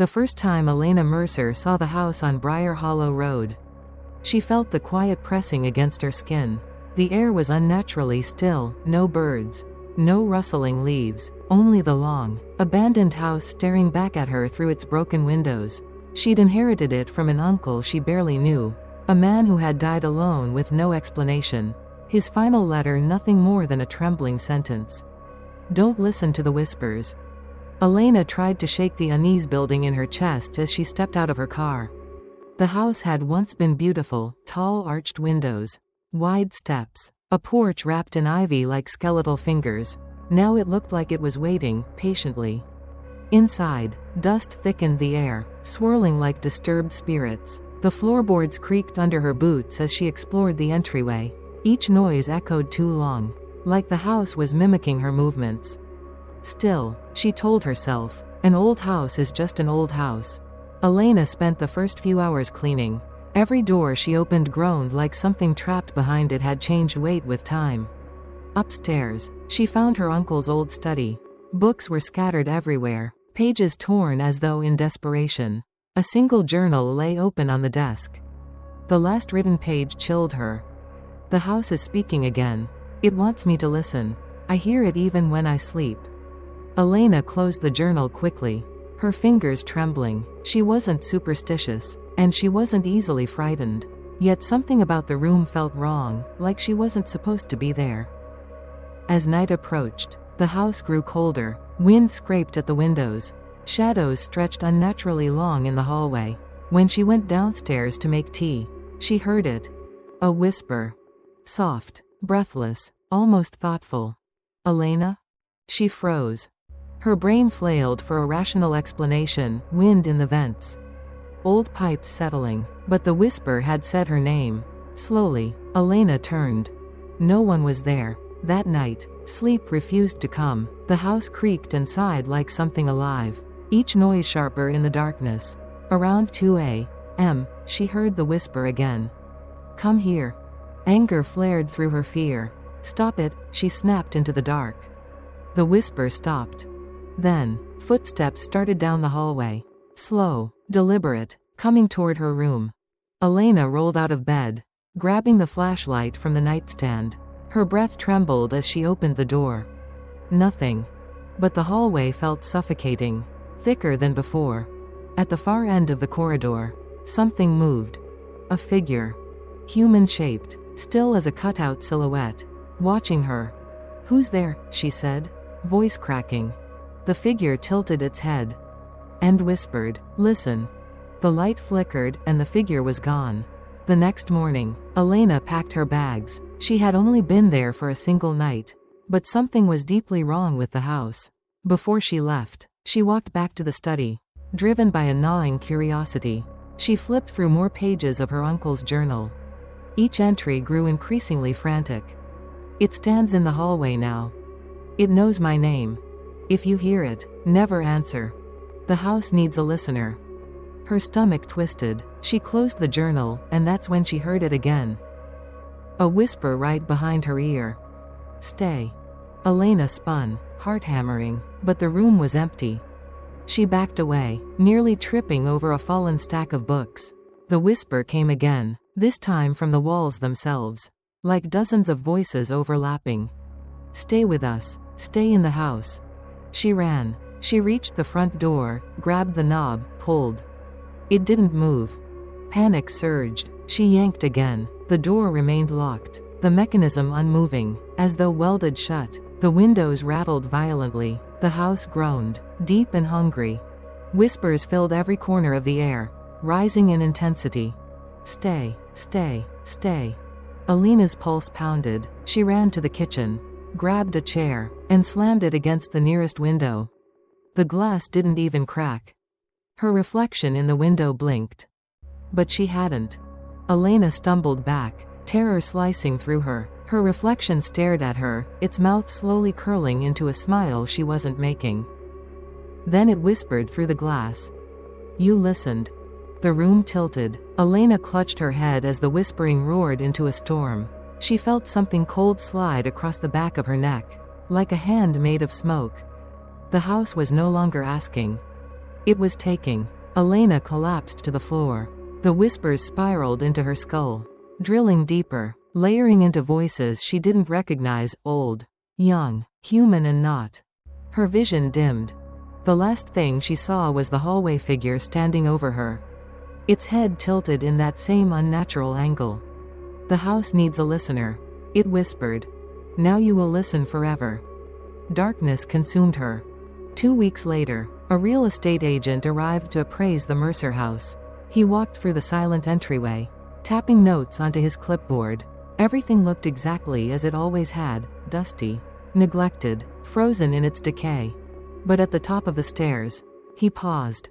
The first time Elena Mercer saw the house on Briar Hollow Road, she felt the quiet pressing against her skin. The air was unnaturally still, no birds, no rustling leaves, only the long, abandoned house staring back at her through its broken windows. She'd inherited it from an uncle she barely knew, a man who had died alone with no explanation. His final letter nothing more than a trembling sentence. "Don't listen to the whispers." Elena tried to shake the unease building in her chest as she stepped out of her car. The house had once been beautiful, tall arched windows, wide steps, a porch wrapped in ivy like skeletal fingers. Now it looked like it was waiting, patiently. Inside, dust thickened the air, swirling like disturbed spirits. The floorboards creaked under her boots as she explored the entryway. Each noise echoed too long, like the house was mimicking her movements. Still, she told herself, an old house is just an old house. Elena spent the first few hours cleaning. Every door she opened groaned like something trapped behind it had changed weight with time. Upstairs, she found her uncle's old study. Books were scattered everywhere, pages torn as though in desperation. A single journal lay open on the desk. The last written page chilled her. "The house is speaking again. It wants me to listen. I hear it even when I sleep." Elena closed the journal quickly, her fingers trembling. She wasn't superstitious, and she wasn't easily frightened. Yet something about the room felt wrong, like she wasn't supposed to be there. As night approached, the house grew colder. Wind scraped at the windows. Shadows stretched unnaturally long in the hallway. When she went downstairs to make tea, she heard it. A whisper. Soft, breathless, almost thoughtful. "Elena?" She froze. Her brain flailed for a rational explanation. Wind in the vents. Old pipes settling. But the whisper had said her name. Slowly, Elena turned. No one was there. That night, sleep refused to come. The house creaked and sighed like something alive, each noise sharper in the darkness. Around 2 a.m., she heard the whisper again. "Come here." Anger flared through her fear. "Stop it," she snapped into the dark. The whisper stopped. Then, footsteps started down the hallway. Slow, deliberate, coming toward her room. Elena rolled out of bed, grabbing the flashlight from the nightstand. Her breath trembled as she opened the door. Nothing. But the hallway felt suffocating, thicker than before. At the far end of the corridor, something moved. A figure. Human-shaped, still as a cutout silhouette, watching her. "Who's there?" she said, voice cracking. The figure tilted its head and whispered, "Listen." The light flickered, and the figure was gone. The next morning, Elena packed her bags. She had only been there for a single night, but something was deeply wrong with the house. Before she left, she walked back to the study, driven by a gnawing curiosity. She flipped through more pages of her uncle's journal. Each entry grew increasingly frantic. "It stands in the hallway now. It knows my name. If you hear it, never answer. The house needs a listener." Her stomach twisted. She closed the journal, and that's when she heard it again. A whisper right behind her ear. "Stay." Elena spun, heart hammering, but the room was empty. She backed away, nearly tripping over a fallen stack of books. The whisper came again, this time from the walls themselves, like dozens of voices overlapping. "Stay with us. Stay in the house." She ran. She reached the front door, grabbed the knob, pulled. It didn't move. Panic surged. She yanked again. The door remained locked, the mechanism unmoving, as though welded shut. The windows rattled violently. The house groaned, deep and hungry. Whispers filled every corner of the air, rising in intensity. "Stay, stay, stay." Elena's pulse pounded. She ran to the kitchen, grabbed a chair, and slammed it against the nearest window. The glass didn't even crack. Her reflection in the window blinked. But she hadn't. Elena stumbled back, terror slicing through her. Her reflection stared at her, its mouth slowly curling into a smile she wasn't making. Then it whispered through the glass. "You listened." The room tilted. Elena clutched her head as the whispering roared into a storm. She felt something cold slide across the back of her neck, like a hand made of smoke. The house was no longer asking. It was taking. Elena collapsed to the floor. The whispers spiraled into her skull, drilling deeper, layering into voices she didn't recognize, old, young, human and not. Her vision dimmed. The last thing she saw was the hallway figure standing over her, its head tilted in that same unnatural angle. "The house needs a listener," it whispered. "Now you will listen forever." Darkness consumed her. 2 weeks later, a real estate agent arrived to appraise the Mercer house. He walked through the silent entryway, tapping notes onto his clipboard. Everything looked exactly as it always had, dusty, neglected, frozen in its decay. But at the top of the stairs, he paused.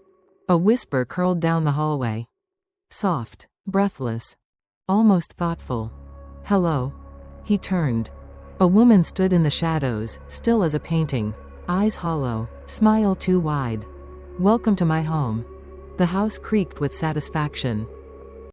A whisper curled down the hallway. Soft, breathless, almost thoughtful. "Hello." He turned. A woman stood in the shadows, still as a painting, eyes hollow, smile too wide. "Welcome to my home." The house creaked with satisfaction.